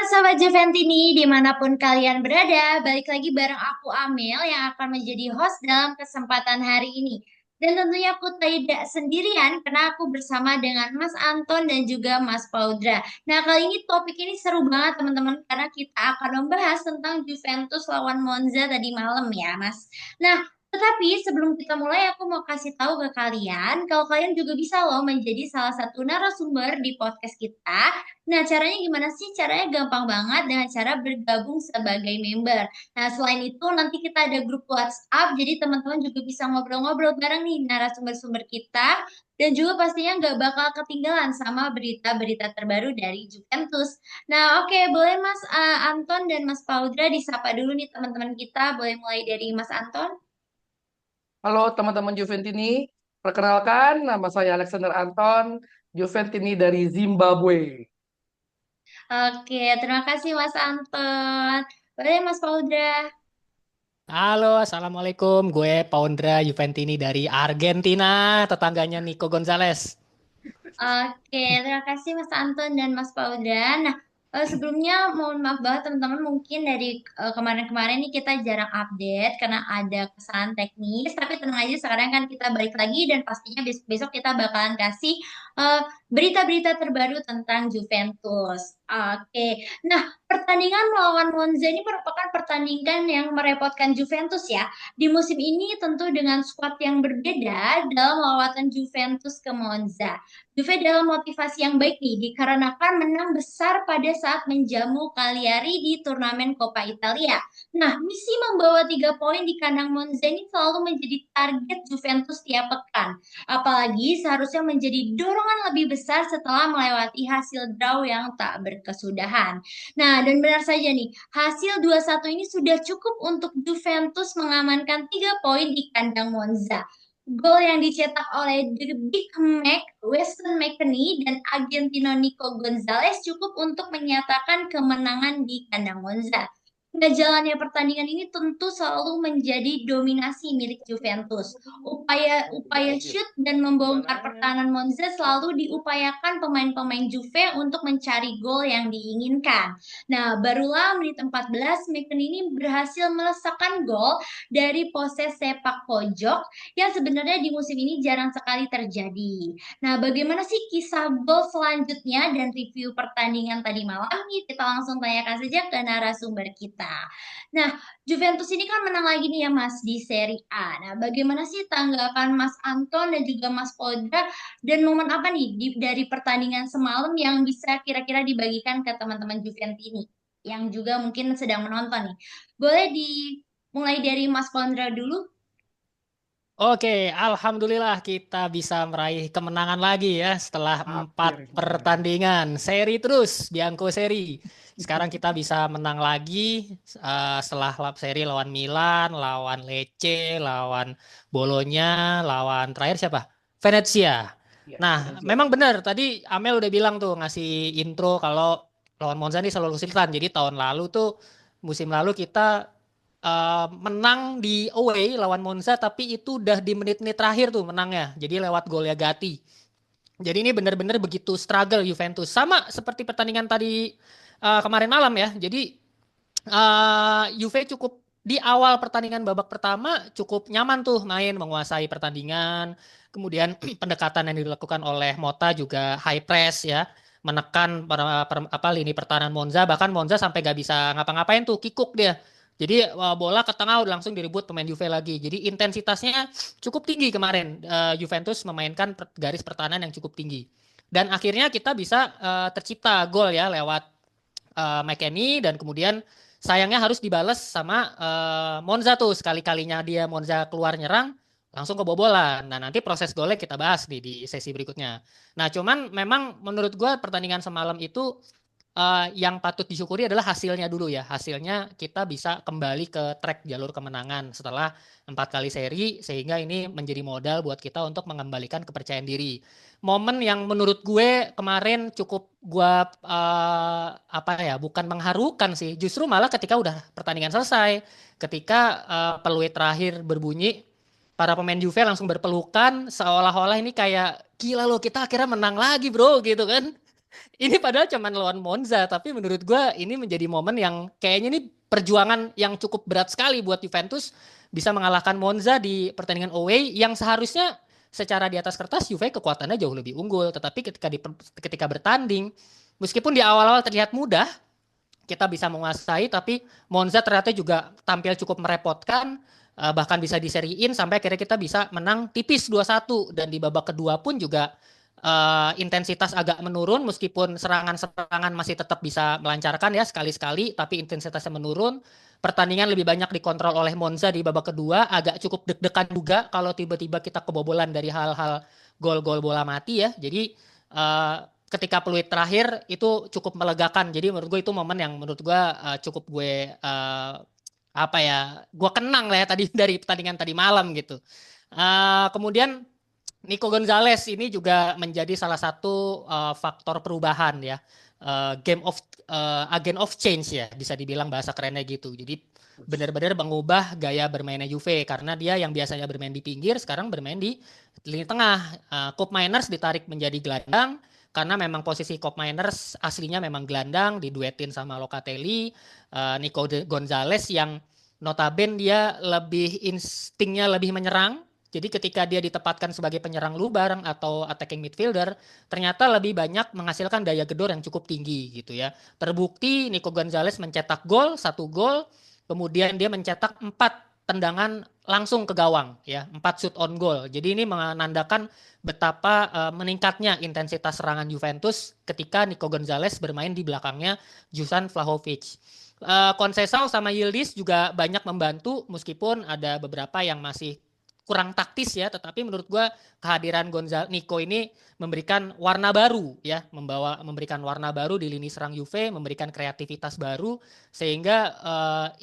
Sobat Juventini, dimanapun kalian berada, balik lagi bareng aku Amel yang akan menjadi host dalam kesempatan hari ini. Dan tentunya aku tidak sendirian karena aku bersama dengan Mas Anton dan juga Mas Paudra. Nah, kali ini topik ini seru banget teman-teman karena kita akan membahas tentang Juventus lawan Monza tadi malam ya, Mas. Nah, tetapi sebelum kita mulai, aku mau kasih tahu ke kalian kalau kalian juga bisa loh menjadi salah satu narasumber di podcast kita. Nah, caranya gimana sih? Caranya gampang banget dengan cara bergabung sebagai member. Nah, selain itu nanti kita ada grup WhatsApp, jadi teman-teman juga bisa ngobrol-ngobrol bareng nih narasumber-sumber kita. Dan juga pastinya nggak bakal ketinggalan sama berita-berita terbaru dari Juventus. Nah, oke, boleh Mas Anton dan Mas Paudra disapa dulu nih teman-teman kita. Boleh mulai dari Mas Anton? Halo teman-teman Juventini, perkenalkan nama saya Alexander Anton, Juventini dari Zimbabwe. Oke, terima kasih Mas Anton. Boleh Mas Paudra? Halo, Assalamualaikum. Gue Paundra Juventini dari Argentina, tetangganya Nico Gonzalez. Oke, terima kasih Mas Anton dan Mas Paudan. Nah, sebelumnya mohon maaf banget teman-teman mungkin dari kemarin-kemarin nih kita jarang update karena ada kesalahan teknis. Tapi tenang aja sekarang kan kita balik lagi dan pastinya besok kita bakalan kasih eh, berita-berita terbaru tentang Juventus. Oke, nah pertandingan melawan Monza ini merupakan pertandingan yang merepotkan Juventus ya. Di musim ini tentu dengan skuad yang berbeda dalam lawatan Juventus ke Monza. Juve dalam motivasi yang baik nih, dikarenakan menang besar pada saat menjamu Cagliari di turnamen Coppa Italia. Nah, misi membawa 3 poin di kandang Monza ini selalu menjadi target Juventus tiap pekan. Apalagi seharusnya menjadi dorongan lebih besar setelah melewati hasil draw yang tak berkesudahan. Nah, dan benar saja nih, hasil 2-1 ini sudah cukup untuk Juventus mengamankan 3 poin di kandang Monza. Gol yang dicetak oleh The Big Mac, Weston McKennie, dan Argentino Nico Gonzalez cukup untuk menyatakan kemenangan di kandang Monza. Hingga jalannya pertandingan ini tentu selalu menjadi dominasi milik Juventus. Upaya shoot dan membongkar pertahanan Monza selalu diupayakan pemain-pemain Juve untuk mencari gol yang diinginkan. Nah, barulah menit 14, McKennie ini berhasil melesakkan gol dari poses sepak pojok yang sebenarnya di musim ini jarang sekali terjadi. Nah, bagaimana sih kisah gol selanjutnya dan review pertandingan tadi malam? Nih, kita langsung tanyakan saja ke narasumber kita. Nah, Juventus ini kan menang lagi nih ya Mas di Serie A. Nah, bagaimana sih tanggapan Mas Anton dan juga Mas Podra dan momen apa nih dari pertandingan semalam yang bisa kira-kira dibagikan ke teman-teman Juventus ini yang juga mungkin sedang menonton nih. Boleh dimulai dari Mas Pondra dulu? Oke, Alhamdulillah kita bisa meraih kemenangan lagi ya setelah 4 Akhirnya. pertandingan. Seri terus, Bianco seri. Sekarang kita bisa menang lagi setelah seri lawan Milan, lawan Lecce, lawan Bolonya, lawan terakhir siapa? Venezia. Ya, Nah, Venezia. memang benar tadi Amel udah bilang tuh ngasih intro kalau lawan Monza ini selalu kesulitan. Jadi tahun lalu tuh musim lalu kita menang di away lawan Monza tapi itu udah di menit-menit terakhir tuh menangnya. Jadi lewat golnya Gatti. Jadi ini benar-benar begitu struggle Juventus. Sama seperti pertandingan tadi kemarin malam ya. Jadi Juve cukup di awal pertandingan babak pertama cukup nyaman tuh main menguasai pertandingan. Kemudian pendekatan yang dilakukan oleh Mota juga high press ya, menekan apa lini pertahanan Monza, bahkan Monza sampai gak bisa ngapa-ngapain tuh, kikuk dia. Jadi bola ke tengah udah langsung direbut pemain Juve lagi. Jadi intensitasnya cukup tinggi kemarin, Juventus memainkan garis pertahanan yang cukup tinggi. Dan akhirnya kita bisa tercipta gol ya lewat McKennie, dan kemudian sayangnya harus dibalas sama Monza tuh, sekali-kalinya dia Monza keluar nyerang langsung kebobolan. Nah, nanti proses golnya kita bahas di sesi berikutnya. Nah, cuman memang menurut gue pertandingan semalam itu yang patut disyukuri adalah hasilnya dulu ya. Hasilnya kita bisa kembali ke track jalur kemenangan setelah 4 kali seri, sehingga ini menjadi modal buat kita untuk mengembalikan kepercayaan diri. Momen yang menurut gue kemarin cukup gue apa ya, bukan mengharukan sih, justru malah ketika udah pertandingan selesai, ketika peluit terakhir berbunyi, para pemain Juve langsung berpelukan seolah-olah ini kayak gila loh, kita akhirnya menang lagi bro gitu kan. Ini padahal cuman lawan Monza, tapi menurut gua ini menjadi momen yang kayaknya ini perjuangan yang cukup berat sekali buat Juventus bisa mengalahkan Monza di pertandingan away yang seharusnya secara di atas kertas Juve kekuatannya jauh lebih unggul, tetapi ketika bertanding meskipun di awal-awal terlihat mudah kita bisa menguasai, tapi Monza ternyata juga tampil cukup merepotkan, bahkan bisa diseriin sampai akhirnya kita bisa menang tipis 2-1 dan di babak kedua pun juga intensitas agak menurun meskipun serangan-serangan masih tetap bisa melancarkan ya sekali-sekali, tapi intensitasnya menurun. Pertandingan lebih banyak dikontrol oleh Monza di babak kedua, agak cukup deg-degan juga kalau tiba-tiba kita kebobolan dari hal-hal gol-gol bola mati ya. Jadi eh, ketika peluit terakhir itu cukup melegakan. Jadi menurut gue itu momen yang menurut gue cukup gue apa ya, gue kenang lah ya tadi dari pertandingan tadi malam gitu. Kemudian Nico Gonzalez ini juga menjadi salah satu faktor perubahan ya. Game of agent of change ya bisa dibilang bahasa kerennya gitu. Jadi benar-benar mengubah gaya bermainnya Juve karena dia yang biasanya bermain di pinggir sekarang bermain di lini tengah. Koop Mainers ditarik menjadi gelandang karena memang posisi Koop Mainers aslinya memang gelandang diduetin sama Locatelli, Nico Gonzalez yang notabene dia lebih instingnya lebih menyerang. Jadi ketika dia ditempatkan sebagai penyerang lubang atau attacking midfielder, ternyata lebih banyak menghasilkan daya gedor yang cukup tinggi gitu ya. Terbukti Nico Gonzalez mencetak gol, 1 gol, kemudian dia mencetak 4 tendangan langsung ke gawang ya, 4 shoot on goal. Jadi ini menandakan betapa meningkatnya intensitas serangan Juventus ketika Nico Gonzalez bermain di belakangnya Dusan Vlahovic. Conceição sama Yildiz juga banyak membantu meskipun ada beberapa yang masih kurang taktis ya, tetapi menurut gua kehadiran Nico ini memberikan warna baru ya, memberikan warna baru di lini serang Juve, memberikan kreativitas baru sehingga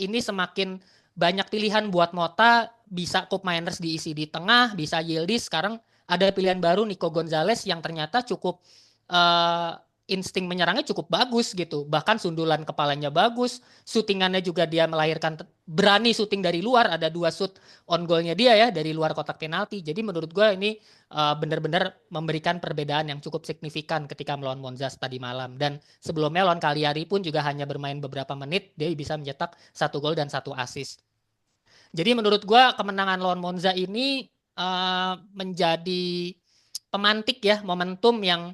ini semakin banyak pilihan buat Mota, bisa Koop Mainers diisi di tengah, bisa Yildiz, sekarang ada pilihan baru Nico Gonzalez yang ternyata cukup uh, insting menyerangnya cukup bagus gitu. Bahkan sundulan kepalanya bagus, syutingannya juga dia melahirkan berani syuting dari luar, ada 2 shoot on goalnya dia ya dari luar kotak penalti. Jadi menurut gue ini benar-benar memberikan perbedaan yang cukup signifikan ketika melawan Monza tadi malam. Dan sebelumnya lawan Cagliari pun juga hanya bermain beberapa menit, dia bisa mencetak 1 gol dan 1 assist. Jadi menurut gue kemenangan lawan Monza ini menjadi pemantik ya, momentum yang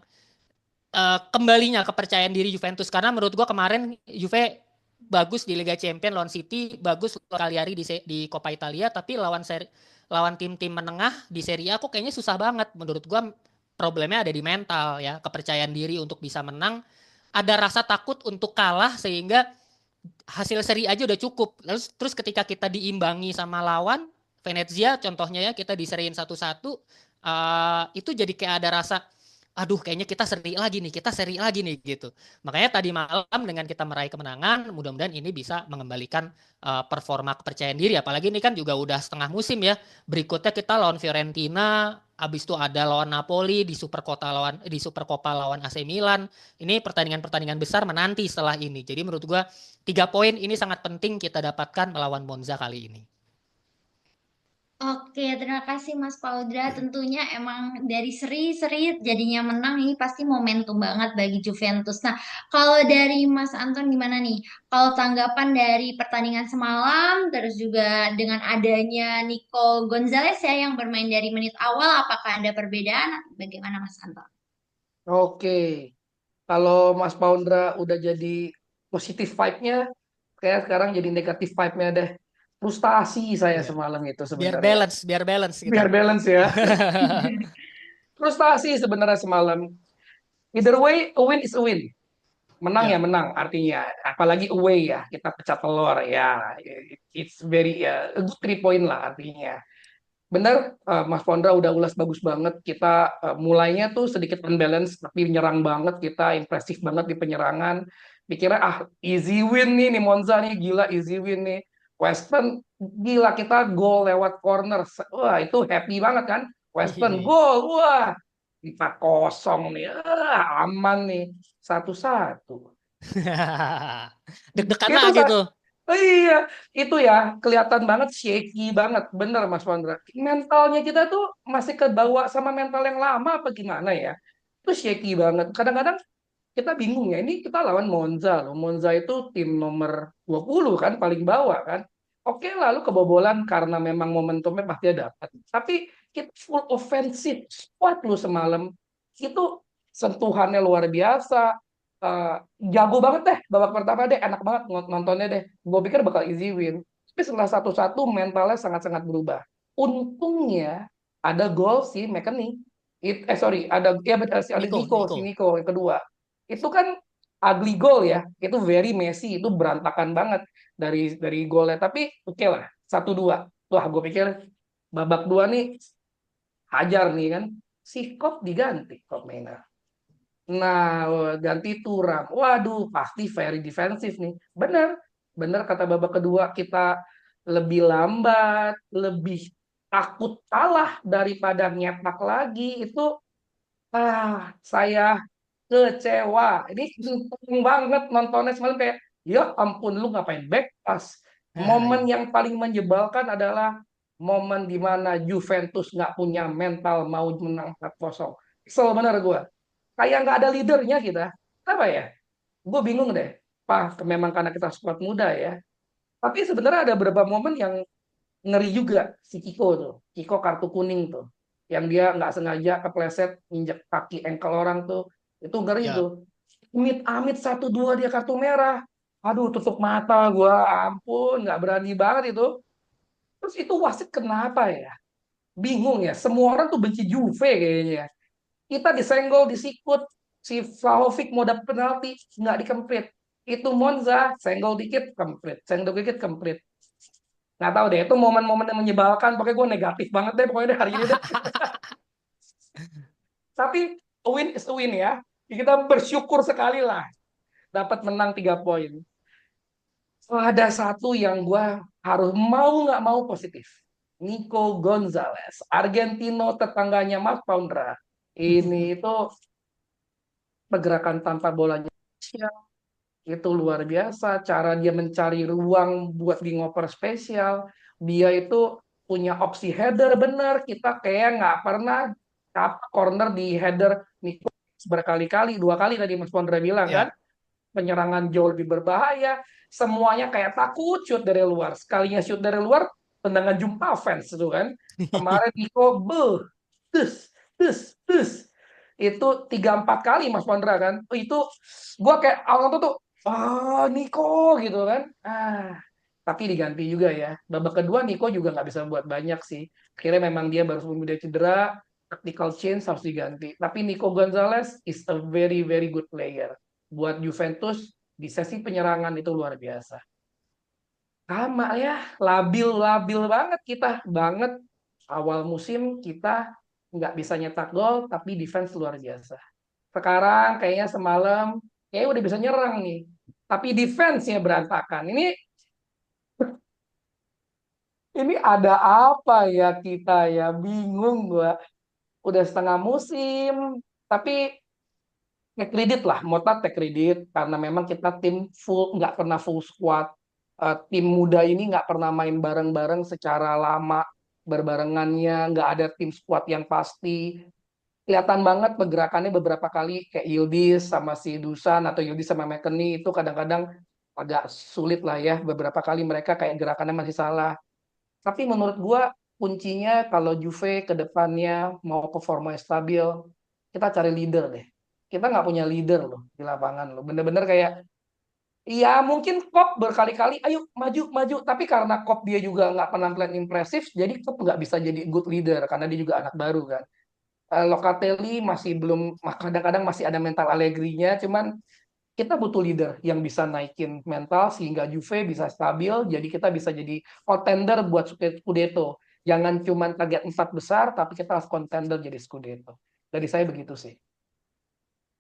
kembalinya kepercayaan diri Juventus karena menurut gua kemarin Juve bagus di Liga Champions lawan City, bagus lawan Cagliari di Coppa Italia, tapi lawan tim-tim menengah di Serie A kok kayaknya susah banget. Menurut gua problemnya ada di mental ya, kepercayaan diri untuk bisa menang, ada rasa takut untuk kalah sehingga hasil seri aja udah cukup. Lalu terus ketika kita diimbangi sama lawan Venezia contohnya ya kita diseriin 1-1 itu jadi kayak ada rasa aduh kayaknya kita seri lagi nih gitu. Makanya tadi malam dengan kita meraih kemenangan mudah-mudahan ini bisa mengembalikan performa kepercayaan diri apalagi ini kan juga udah setengah musim ya. Berikutnya kita lawan Fiorentina, habis itu ada lawan Napoli di Supercoppa lawan AC Milan. Ini pertandingan-pertandingan besar menanti setelah ini. Jadi menurut gua 3 poin ini sangat penting kita dapatkan melawan Monza kali ini. Oke, terima kasih Mas Paudra. Tentunya emang dari seri-seri jadinya menang ini pasti momentum banget bagi Juventus. Nah, kalau dari Mas Anton gimana nih? Kalau tanggapan dari pertandingan semalam, terus juga dengan adanya Nico Gonzalez ya yang bermain dari menit awal, apakah ada perbedaan? Bagaimana Mas Anton? Oke, kalau Mas Paundra udah jadi positif vibe-nya, kayak sekarang jadi negatif vibe-nya deh. Frustasi saya Iya. semalam itu sebenarnya. Biar balance kita. Biar balance ya. Frustasi sebenarnya semalam. Either way, a win is a win. Menang ya Ya, menang artinya. Apalagi away ya, kita pecah telur ya. It's very a good 3 point lah artinya. Benar, Mas Pondra udah ulas bagus banget. Kita mulainya tuh sedikit unbalance, tapi nyerang banget. Kita impresif banget di penyerangan. Pikirnya easy win nih Monza nih gila easy win nih. Western gila kita gol lewat corner. Wah itu happy banget kan. Western iya. gol, wah 4-0 nih, aman nih 1-1. Deg-degan Itu lagi tuh. iya, itu ya kelihatan banget shaky banget, bener Mas Wandra. Mentalnya kita tuh masih kebawa sama mental yang lama apa gimana ya? Itu shaky banget. Kadang-kadang kita bingung ya. Ini kita lawan Monza loh. Monza itu tim nomor 20 kan, paling bawah kan. Oke, lalu kebobolan karena memang momentumnya pasti dapat. Tapi kita full offensive squad lu semalam. Itu sentuhannya luar biasa. Eh, jago banget deh babak pertama deh, enak banget nontonnya deh. Gue pikir bakal easy win. Tapi setelah satu-satu mentalnya sangat-sangat berubah. Untungnya ada gol si McKennie. Sorry, ada ya ada Nico. Si Nico yang kedua. Itu kan ugly goal ya. Itu very messy, itu berantakan banget dari golnya. Tapi oke lah, 1-2. Wah, gue pikir babak dua nih hajar nih kan. Si Kop diganti, Kop Mena. Nah, ganti Turam. Waduh, pasti very defensif nih. Bener, bener kata babak kedua kita lebih lambat, lebih takut kalah daripada nyetak lagi. Itu saya kecewa. Ini seneng banget nontonnya semalam kayak, ya ampun lu ngapain back pass. Nah, Momen iya. yang paling menyebalkan adalah momen di mana Juventus nggak punya mental mau menang 4-0. Kesel bener gue. Kayak nggak ada leadernya kita. Apa ya? Gue bingung deh. Memang karena kita squad muda ya. Tapi sebenarnya ada beberapa momen yang ngeri juga si Kiko tuh. Kiko kartu kuning tuh. Yang dia nggak sengaja kepleset injek kaki engkel orang tuh. Itu ngeri Ya. tuh. Amit-amit 1-2 dia kartu merah. Aduh, tutup mata gua, ampun, nggak berani banget itu. Terus itu wasit kenapa ya? Bingung ya. Semua orang tuh benci Juve kayaknya. Kita disenggol, disikut. Si Vlahovic mau dapet penalti, nggak dikemplit. Itu Monza, senggol dikit, kemplit. Senggol dikit, kemplit. Nggak tahu deh, itu momen-momen yang menyebalkan. Pokoknya gue negatif banget deh pokoknya deh hari ini deh. Tapi win is a win ya. Kita bersyukur sekali lah dapat menang 3 poin. Ada satu yang gue harus mau nggak mau positif. Nico Gonzalez, Argentino tetangganya Mas Poundra. Ini itu pergerakan tanpa bolanya itu luar biasa. Cara dia mencari ruang buat di ngoper spesial. Dia itu punya opsi header bener. Kita kayak nggak pernah corner di header Nico berkali-kali. 2 kali tadi Mas Pondra bilang kan. Ya. Penyerangan jauh lebih berbahaya. Semuanya kayak takut shoot dari luar. Sekalinya shoot dari luar, tendangan jumpa fans itu kan. Kemarin Nico, tus, tus, tus. Itu 3-4 kali Mas Pondra kan. Itu gua kayak awal tuh Nico gitu kan. Tapi diganti juga ya. Babak kedua Nico juga nggak bisa buat banyak sih. Akhirnya memang dia baru kemudian cedera, tactical change harus diganti. Tapi Nico Gonzalez is a very very good player. Buat Juventus di sesi penyerangan itu luar biasa. Sama ya, labil-labil banget kita banget. Awal musim kita nggak bisa nyetak gol, tapi defense luar biasa. Sekarang kayaknya semalam kayak udah bisa nyerang nih. Tapi defense-nya berantakan. Ini ada apa ya kita ya? Bingung gua. Udah setengah musim, tapi take kredit lah. Mota take kredit karena memang kita tim full, nggak pernah full squad. Tim muda ini nggak pernah main bareng-bareng secara lama berbarengannya, nggak ada tim squad yang pasti. Kelihatan banget pergerakannya beberapa kali kayak Yildiz sama si Dusan atau Yildiz sama McKennie itu kadang-kadang agak sulit lah ya. Beberapa kali mereka kayak gerakannya masih salah. Tapi menurut gua kuncinya kalau Juve ke depannya mau performa stabil, kita cari leader deh. Kita nggak punya leader loh di lapangan loh. Bener-bener kayak, iya mungkin Klopp berkali-kali, ayo maju maju. Tapi karena Klopp dia juga nggak penampilan impresif, jadi Klopp nggak bisa jadi good leader karena dia juga anak baru kan. Locatelli masih belum, kadang-kadang masih ada mental Allegri-nya, cuman kita butuh leader yang bisa naikin mental sehingga Juve bisa stabil, jadi kita bisa jadi contender buat Scudetto. Jangan cuma target 4 besar, tapi kita harus contender jadi Scudetto. Dari saya begitu sih.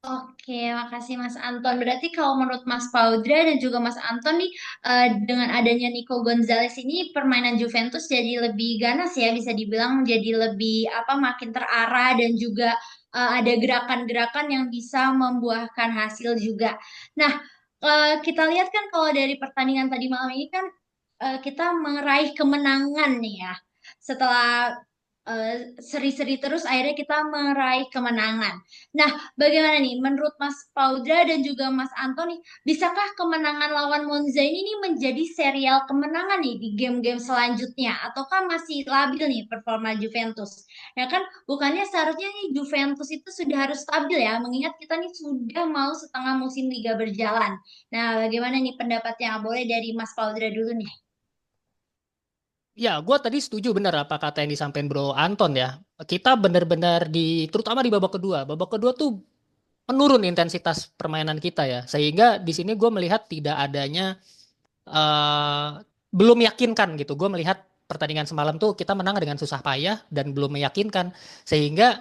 Oke, makasih Mas Anton. Berarti kalau menurut Mas Paudra dan juga Mas Anton nih, dengan adanya Nico Gonzalez ini, permainan Juventus jadi lebih ganas ya, bisa dibilang jadi lebih apa, makin terarah dan juga ada gerakan-gerakan yang bisa membuahkan hasil juga. Nah, kita lihat kan kalau dari pertandingan tadi malam ini kan kita meraih kemenangan nih ya. Setelah seri-seri terus akhirnya kita meraih kemenangan. Nah, bagaimana nih menurut Mas Paudra dan juga Mas Antoni, bisakah kemenangan lawan Monza ini nih menjadi serial kemenangan nih di game-game selanjutnya ataukah masih labil nih performa Juventus? Ya kan, bukannya seharusnya nih Juventus itu sudah harus stabil ya, mengingat kita nih sudah mau setengah musim liga berjalan. Nah, bagaimana nih pendapatnya? Boleh dari Mas Paudra dulu nih. Ya, gue tadi setuju bener apa kata yang disampaikan Bro Anton ya. Kita bener-bener terutama di babak kedua. Babak kedua tuh menurun intensitas permainan kita ya. Sehingga di sini gue melihat tidak adanya eh belum meyakinkan gitu. Gue melihat pertandingan semalam tuh kita menang dengan susah payah dan belum meyakinkan. Sehingga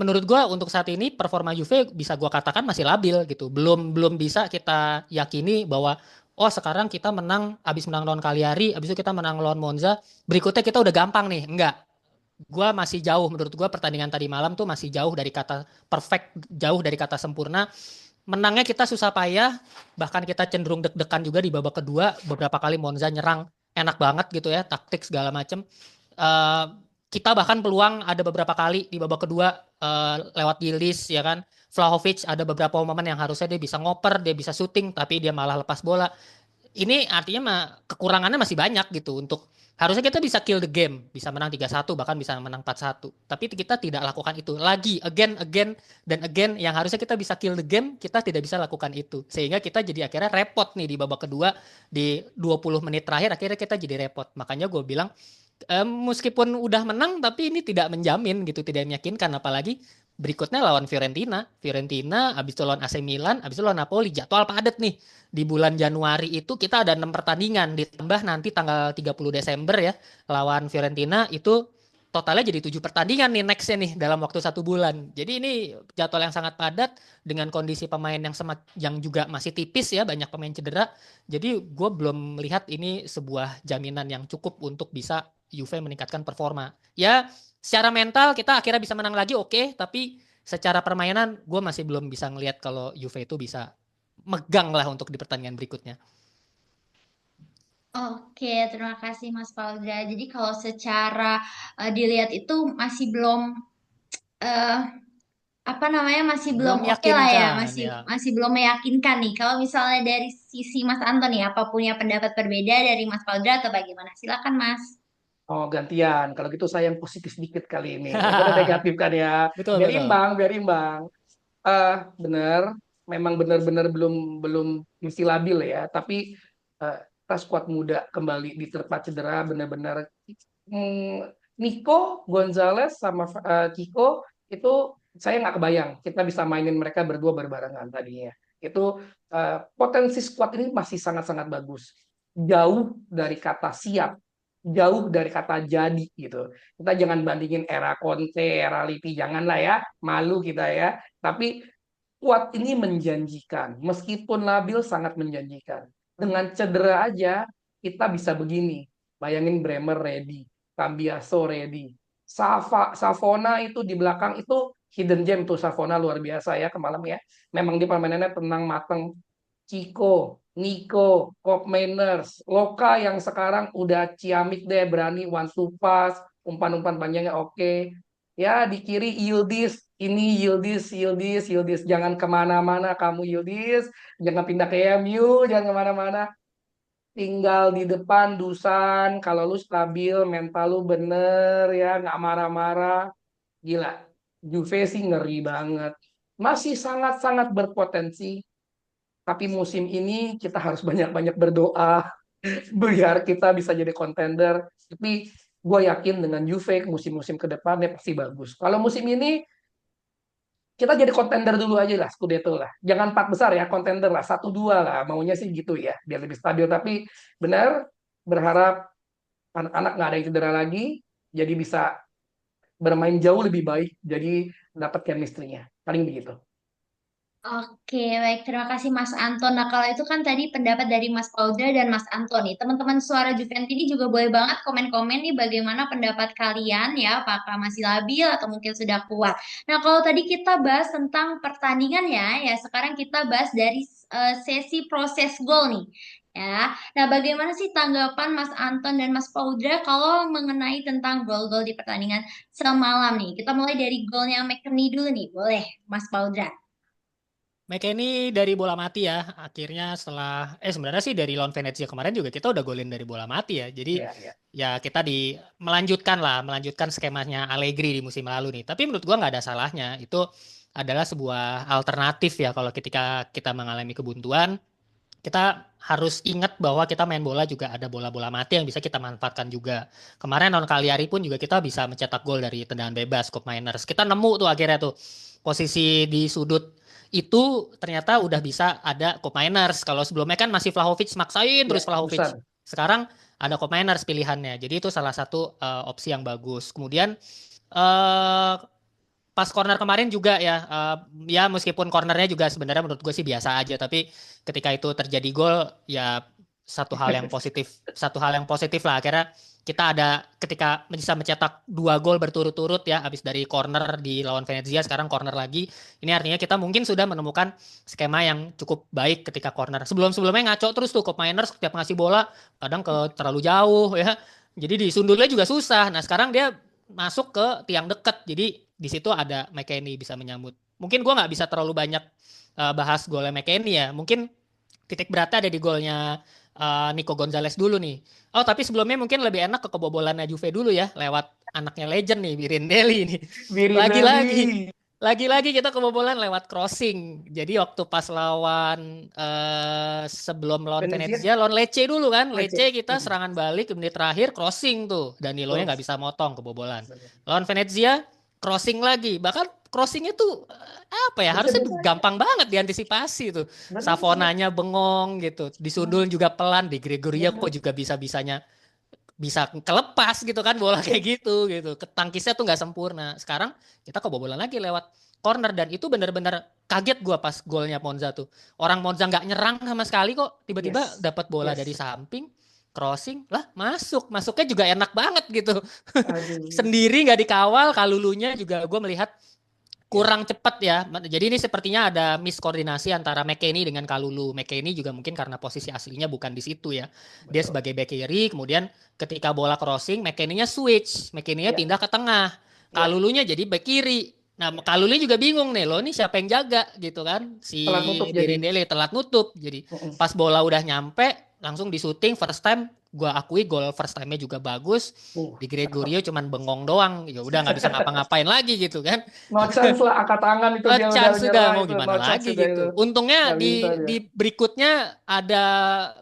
menurut gue untuk saat ini performa Juve bisa gue katakan masih labil gitu. Belum belum bisa kita yakini bahwa oh sekarang kita menang habis menang lawan Cagliari, habis itu kita menang lawan Monza, berikutnya kita udah gampang nih. Enggak. Gua masih jauh menurut gua pertandingan tadi malam tuh masih jauh dari kata perfect, jauh dari kata sempurna. Menangnya kita susah payah, bahkan kita cenderung deg-degan juga di babak kedua. Beberapa kali Monza nyerang enak banget gitu ya, taktik segala macem. Eh, kita bahkan peluang ada beberapa kali di babak kedua lewat Yildiz ya kan. Vlahovic ada beberapa momen yang harusnya dia bisa ngoper, dia bisa syuting, tapi dia malah lepas bola. Ini artinya kekurangannya masih banyak gitu untuk harusnya kita bisa kill the game, bisa menang 3-1 bahkan bisa menang 4-1. Tapi kita tidak lakukan itu. Lagi again again dan again yang harusnya kita bisa kill the game, kita tidak bisa lakukan itu. Sehingga kita jadi akhirnya repot nih di babak kedua di 20 menit terakhir akhirnya kita jadi repot. Makanya gue bilang meskipun udah menang tapi ini tidak menjamin gitu, tidak meyakinkan apalagi berikutnya lawan Fiorentina. Fiorentina habis itu lawan AC Milan, habis itu lawan Napoli. Jadwal padat nih. Di bulan Januari itu kita ada 6 pertandingan ditambah nanti tanggal 30 Desember ya lawan Fiorentina itu totalnya jadi 7 pertandingan nih nextnya nih dalam waktu 1 bulan. Jadi ini jadwal yang sangat padat dengan kondisi pemain yang juga masih tipis ya, banyak pemain cedera. Jadi gue belum melihat ini sebuah jaminan yang cukup untuk bisa Juve meningkatkan performa. Ya secara mental kita akhirnya bisa menang lagi oke, tapi secara permainan gue masih belum bisa ngelihat kalau Juve itu bisa megang lah untuk di pertandingan berikutnya. Oke, terima kasih Mas Paudra. Jadi kalau secara dilihat itu masih belum eh, apa namanya masih Belum belum oke lah ya, meyakinkan masih ya. masih belum meyakinkan nih. Kalau misalnya dari sisi Mas Anton nih, apa punya pendapat berbeda dari Mas Paudra atau bagaimana? Silakan Mas. Oh, gantian. Kalau gitu saya yang positif dikit kali ini. Daripada negatif kan ya. Betul Biar betul. imbang, biar imbang. Bener, memang benar-benar belum belum mesti labil ya. Tapi kita skuad muda kembali diterpa cedera benar-benar. Nico Gonzalez sama Kiko itu saya nggak kebayang kita bisa mainin mereka berdua berbarengan tadinya. Itu potensi skuad ini masih sangat-sangat bagus. Jauh dari kata siap, jauh dari kata jadi gitu. Kita jangan bandingin era Conte, era Lippi, janganlah ya, malu kita ya. Tapi kuat ini menjanjikan, meskipun labil sangat menjanjikan. Dengan cedera aja kita bisa begini. Bayangin Bremer ready, Cambiaso ready, Savona itu di belakang itu hidden gem tuh Savona luar biasa ya kemalam ya. Memang dia permainannya tenang mateng. Chico, Nico, Cop Mainers, Loka yang sekarang udah ciamik deh berani one to pass, umpan-umpan panjangnya oke. Ya di kiri Yildiz, ini Yildiz, Yildiz, Yildiz. Jangan kemana-mana kamu Yildiz, jangan pindah ke MU, jangan kemana-mana. Tinggal di depan Dusan, kalau lu stabil, mental lu bener ya, nggak marah-marah. Gila, Juve sih ngeri banget. Masih sangat-sangat berpotensi, tapi musim ini kita harus banyak-banyak berdoa biar kita bisa jadi kontender. Tapi gue yakin dengan Juve musim-musim ke depannya pasti bagus. Kalau musim ini kita jadi kontender dulu aja lah, Scudetto lah. Jangan 4 besar ya, kontender lah, 1-2 lah. Maunya sih gitu ya, biar lebih stabil. Tapi benar, berharap anak-anak nggak ada yang cedera lagi, jadi bisa bermain jauh lebih baik, jadi dapat chemistry-nya. Paling begitu. Oke, baik. Terima kasih Mas Anton. Nah, kalau itu kan tadi pendapat dari Mas Paudra dan Mas Anton nih. Teman-teman Suara Juventus ini juga boleh banget komen-komen nih bagaimana pendapat kalian ya, apakah masih labil atau mungkin sudah kuat. Nah, kalau tadi kita bahas tentang pertandingan ya, sekarang kita bahas dari sesi proses gol nih. Ya, nah bagaimana sih tanggapan Mas Anton dan Mas Paudra kalau mengenai tentang gol-gol di pertandingan semalam nih? Kita mulai dari golnya McKennie dulu nih, boleh Mas Paudra? McKennie dari bola mati ya. Akhirnya setelah sebenarnya sih dari lawan Venezia kemarin juga kita udah golin dari bola mati ya. Jadi Iya, iya. ya kita melanjutkan skemanya Allegri di musim lalu nih. Tapi menurut gua nggak ada salahnya. Itu adalah sebuah alternatif ya kalau ketika kita mengalami kebuntuan, kita harus ingat bahwa kita main bola juga ada bola-bola mati yang bisa kita manfaatkan juga. Kemarin lawan Cagliari pun juga kita bisa mencetak gol dari tendangan bebas, Cup Miners. Kita nemu tuh akhirnya tuh posisi di sudut itu ternyata udah bisa ada Cup Miners. Kalau sebelumnya kan masih Vlahovic maksain Ya, terus Vlahovic. terusan. Sekarang ada Cup Miners pilihannya. Jadi itu salah satu opsi yang bagus. Kemudian eh pas corner kemarin juga ya, ya meskipun cornernya juga sebenarnya menurut gue sih biasa aja, tapi ketika itu terjadi gol ya satu hal yang positif lah. Akhirnya kita ada ketika bisa mencetak 2 gol berturut-turut ya, habis dari corner di lawan Venezia, sekarang corner lagi. Ini artinya kita mungkin sudah menemukan skema yang cukup baik ketika corner. Sebelum-sebelumnya ngaco terus tuh Cup Miners setiap ngasih bola kadang ke terlalu jauh ya. Jadi disundulnya juga susah. Nah, sekarang dia masuk ke tiang dekat. Jadi di situ ada McKennie bisa menyambut. Mungkin gue nggak bisa terlalu banyak bahas golnya McKennie ya. Mungkin titik beratnya ada di golnya Nico Gonzalez dulu nih. Oh tapi sebelumnya mungkin lebih enak ke kebobolannya Juve dulu ya, lewat anaknya legend nih, Birindelli nih. Lagi-lagi, Birinelli. lagi-lagi kita kebobolan lewat crossing. Jadi waktu pas lawan sebelum lawan Venezia. Venezia, lawan Lecce dulu kan. Lecce. Lecce kita serangan balik ke menit terakhir crossing tuh. Danilo-nya nggak bisa motong kebobolan. Lawan Venezia crossing lagi. Bahkan crossingnya tuh apa ya, harusnya Bisa-bisa aja. gampang banget diantisipasi tuh. Benar, benar. Savonanya bengong gitu. Disundul juga pelan. Di Gregoria kok Benar. juga bisa-bisanya bisa kelepas gitu kan bola kayak gitu gitu. Ketangkisnya tuh nggak sempurna. Sekarang kita kebobolan lagi lewat corner dan itu benar-benar kaget gua pas golnya Monza tuh. Orang Monza nggak nyerang sama sekali kok, tiba-tiba Yes. dapat bola Yes. dari samping, crossing, lah masuknya juga enak banget gitu. Aduh. Sendiri nggak dikawal, Kalulunya juga gue melihat kurang cepat ya. Jadi ini sepertinya ada miskoordinasi antara McKennie dengan Kalulu. McKennie juga mungkin karena posisi aslinya bukan di situ ya. Dia Betul. sebagai back kiri, kemudian ketika bola crossing, McKennie-nya switch. McKennie-nya Ya. pindah ke tengah. Ya. Kalulunya jadi back kiri. Nah, Kalulu juga bingung nih, loh ini siapa yang jaga gitu kan? Si Telat nutup jadi. Birindelli telat nutup. Jadi pas bola udah nyampe, langsung di syuting first time. Gua akui gol first time-nya juga bagus. Di Gregorio cuman bengong doang. Ya udah nggak bisa ngapa-ngapain lagi gitu kan. No chance lah, angkat tangan itu dia udah Chance sudah nyerah mau itu. gimana No chance lagi sudah gitu. itu. Untungnya Nggak bisa dia. di berikutnya ada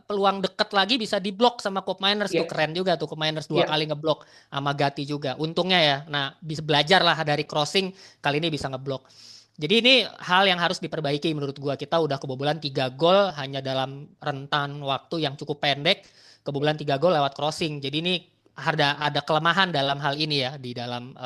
peluang deket lagi bisa diblok sama Cup Miners tuh, Iya. keren juga tuh Cup Miners 2 Iya. kali ngeblok sama Gatti juga. Untungnya ya. Nah, bisa belajar lah dari crossing, kali ini bisa ngeblok. Jadi ini hal yang harus diperbaiki menurut gua. Kita udah kebobolan 3 gol hanya dalam rentan waktu yang cukup pendek. Kebobolan 3 gol lewat crossing. Jadi ini ada kelemahan dalam hal ini ya, di dalam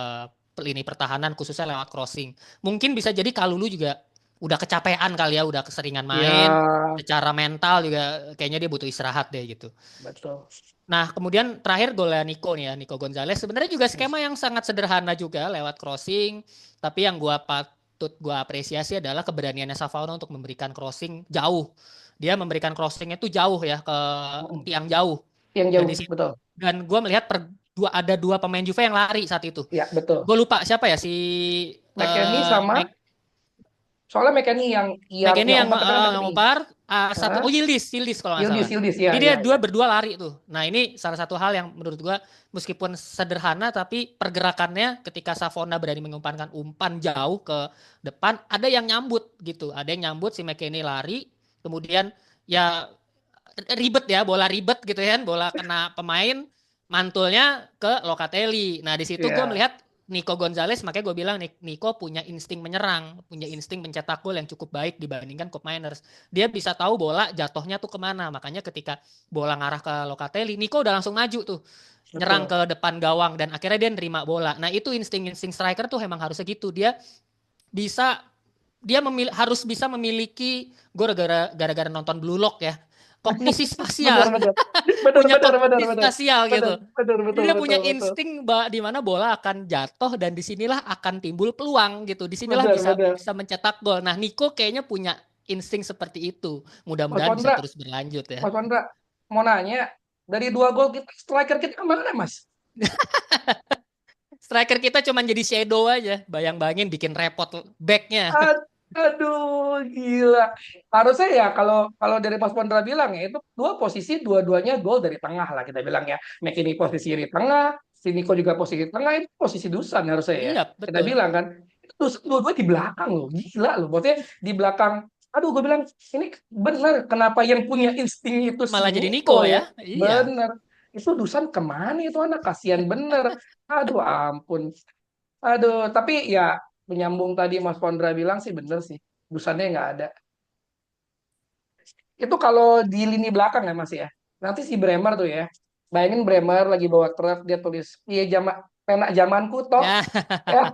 lini pertahanan khususnya lewat crossing. Mungkin bisa jadi Kalulu juga udah kecapean kali ya, udah keseringan main. Ya, Secara mental juga kayaknya dia butuh istirahat deh gitu. betul. Nah, kemudian terakhir golnya Nico nih ya, Nico Gonzalez. Sebenarnya juga skema yang sangat sederhana juga lewat crossing. Tapi yang patut gua apresiasi adalah keberaniannya Savano untuk memberikan crossing jauh. Dia memberikan crossingnya tuh jauh ya, ke tiang jauh. Yang Dan jauh, di situ, betul. dan gue melihat ada 2 pemain Juve yang lari saat itu. Ya, betul. Gue lupa siapa ya, si McKennie sama soalnya McKennie yang ngompar satu Yildiz kalau nggak salah. Yildiz, ya. Jadi dia ya. berdua lari tuh. Nah ini salah satu hal yang menurut gue meskipun sederhana tapi pergerakannya ketika Savona berani mengumpankan umpan jauh ke depan, ada yang nyambut gitu. Ada yang nyambut, si McKennie lari, kemudian ya ribet ya, bola ribet gitu kan, bola kena pemain, mantulnya ke Locatelli. Nah di situ gue melihat Nico Gonzalez, makanya gue bilang Nico punya insting menyerang, punya insting mencetak gol yang cukup baik dibandingkan Cup Miners. Dia bisa tahu bola jatuhnya tuh kemana, makanya ketika bola ngarah ke Locatelli, Nico udah langsung maju tuh, nyerang ke depan gawang dan akhirnya dia nerima bola. Nah itu insting striker tuh emang harusnya gitu, dia bisa harus bisa memiliki gue gara-gara nonton Blue Lock ya. Kognisi Benar, spasial, benar. Benar, punya benar, benar, kognisi benar. spasial Benar, gitu. benar, Jadi betul, dia betul, punya betul. insting di mana bola akan jatuh dan disinilah akan timbul peluang gitu. Disinilah Benar, bisa benar. bisa mencetak gol. Nah, Nico kayaknya punya insting seperti itu. Mas Mudah-mudahan bisa Pondra, terus berlanjut ya. Mas Pondra, mau nanya, dari 2 gol kita, striker kita kemana, Mas? Striker kita cuma jadi shadow aja. Bayang-bayangin bikin repot backnya. Aduh, gila. Harusnya ya kalau kalau dari Mas Pondra bilang ya itu 2 posisi dua-duanya gol dari tengah lah kita bilang ya. McKennie posisi di tengah, si Nico juga posisi di tengah itu posisi Dusan harusnya ya. Iya, Kita betul. bilang kan itu Dusan dua-dua di belakang loh, gila loh. Maksudnya di belakang. Aduh, gue bilang ini bener kenapa yang punya insting itu si Malah jadi Nico Nico ya? ya. Iya. Bener. Itu Dusan kemana itu anak kasihan bener. Aduh ampun. Aduh, tapi ya menyambung tadi Mas Pondra bilang sih bener sih. Busannya nggak ada. Itu kalau di lini belakang ya Mas ya. Nanti si Bremer tuh ya. Bayangin Bremer lagi bawa truk dia tulis, iya pena zamanku toh. Ya, Ya,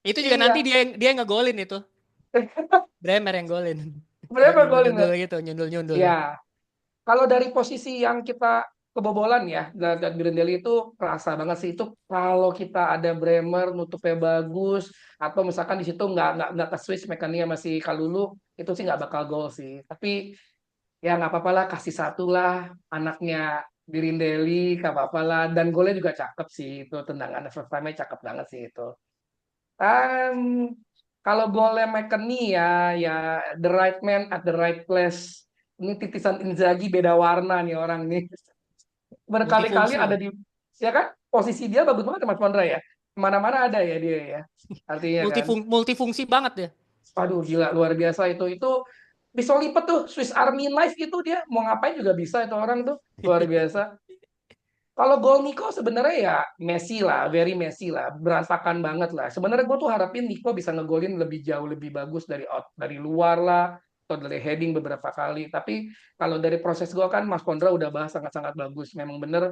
itu juga nanti iya. dia yang ngegolin itu. Bremer yang golin. Bremer golin. Nyundul-nyundul gitu, nyundul-nyundul. Ya, kalau dari posisi yang kita kebobolan ya, dan Grendel itu kerasa banget sih itu kalau kita ada Bremer nutupnya bagus atau misalkan di situ nggak ke switch mekannya masih Kalulu itu sih nggak bakal gol sih. Tapi ya nggak apa-apa lah kasih satu lah anaknya Birindeli nggak apa-apa lah dan golnya juga cakep sih itu tendangan first time-nya cakep banget sih itu. Um, Kalau golnya McKennie ya the right man at the right place. Ini titisan Inzaghi beda warna nih orang nih. Berkali-kali Multifungsi ya. ada di ya kan posisi dia bagus banget Mas Pondra ya. Kemana-mana ada ya dia ya. Artinya kan. Multifungsi banget ya. Aduh gila luar biasa itu. Itu bisa lipet tuh Swiss Army knife itu dia mau ngapain juga bisa itu orang tuh luar biasa. Kalau gol Nico sebenarnya ya Messi lah, very Messi lah, berantakan banget lah. Sebenarnya gue tuh harapin Nico bisa ngegolin lebih jauh lebih bagus dari luar lah atau dari heading beberapa kali. Tapi kalau dari proses gol kan Mas Pondra udah bahas sangat-sangat bagus. Memang bener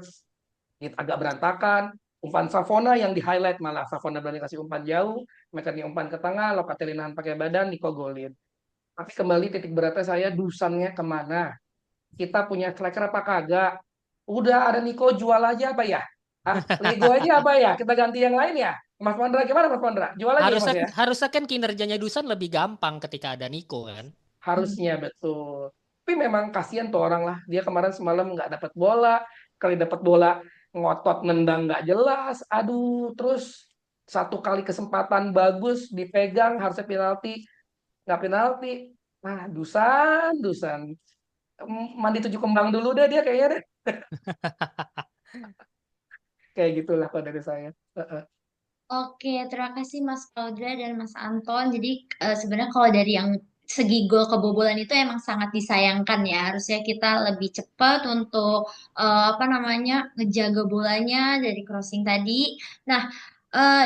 agak berantakan. Umpan Savona yang di highlight malah Savona berani kasih umpan jauh, mereka nih umpan ke tengah, Locatelli nahan pakai badan, Nico golin. Tapi kembali titik beratnya saya Dusannya kemana? Kita punya striker apa kagak? Udah ada Nico jual aja apa ya? Lego aja apa ya? Kita ganti yang lain ya? Mas Pondra gimana Mas Pondra? Jual aja ya Harusnya Mas ya? harusnya kan kinerjanya Dusan lebih gampang ketika ada Nico kan. Harusnya betul. Tapi memang kasihan tuh orang lah. Dia kemarin semalam nggak dapat bola. Kali dapat bola ngotot nendang nggak jelas. Aduh, terus satu kali kesempatan bagus dipegang harusnya penalti. Nggak penalti. Nah, Dusan, Dusan. Mandi 7 kembang dulu deh dia kayaknya deh. Kayak gitulah kalau dari saya. Oke, terima kasih Mas Audra dan Mas Anton. Jadi sebenarnya kalau dari yang segi gol kebobolan itu emang sangat disayangkan ya. Harusnya kita lebih cepat untuk apa namanya ngejaga bolanya dari crossing tadi. Nah,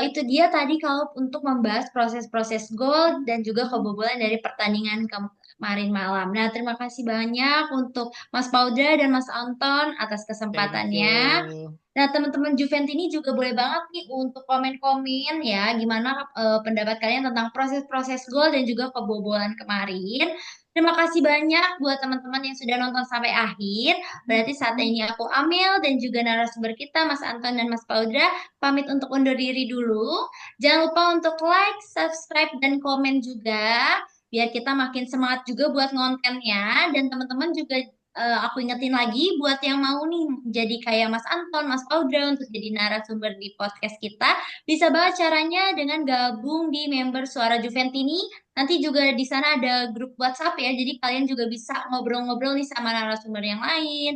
itu dia tadi kalau untuk membahas proses-proses gol dan juga kebobolan dari pertandingan kemarin malam. Nah, terima kasih banyak untuk Mas Paudra dan Mas Anton atas Thank kesempatannya. you. Nah, teman-teman Juventini juga boleh banget nih untuk komen-komen ya, gimana pendapat kalian tentang proses-proses gol dan juga kebobolan kemarin. Terima kasih banyak buat teman-teman yang sudah nonton sampai akhir. Berarti saat ini aku Amel dan juga narasumber kita, Mas Anton dan Mas Paudra, pamit untuk undur diri dulu. Jangan lupa untuk like, subscribe, dan komen juga, biar kita makin semangat juga buat ngontennya. Dan teman-teman juga aku ingetin lagi buat yang mau nih jadi kayak Mas Anton, Mas Paudra untuk jadi narasumber di podcast kita, bisa banget caranya dengan gabung di member Suara Juventini. Nanti juga di sana ada grup WhatsApp ya, jadi kalian juga bisa ngobrol-ngobrol nih sama narasumber yang lain.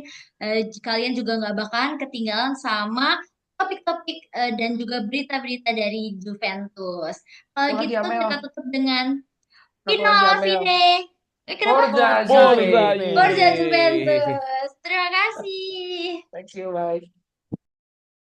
Kalian juga nggak bakalan ketinggalan sama topik-topik dan juga berita-berita dari Juventus. Kalau Satu lagi gitu Amel. kita tutup dengan Satu Fino lagi alla Amel. fine. Kenapa? Forza Forza Juve. Forza Forza Juve. Juve. Juventus. Terima kasih. Thank you, bye.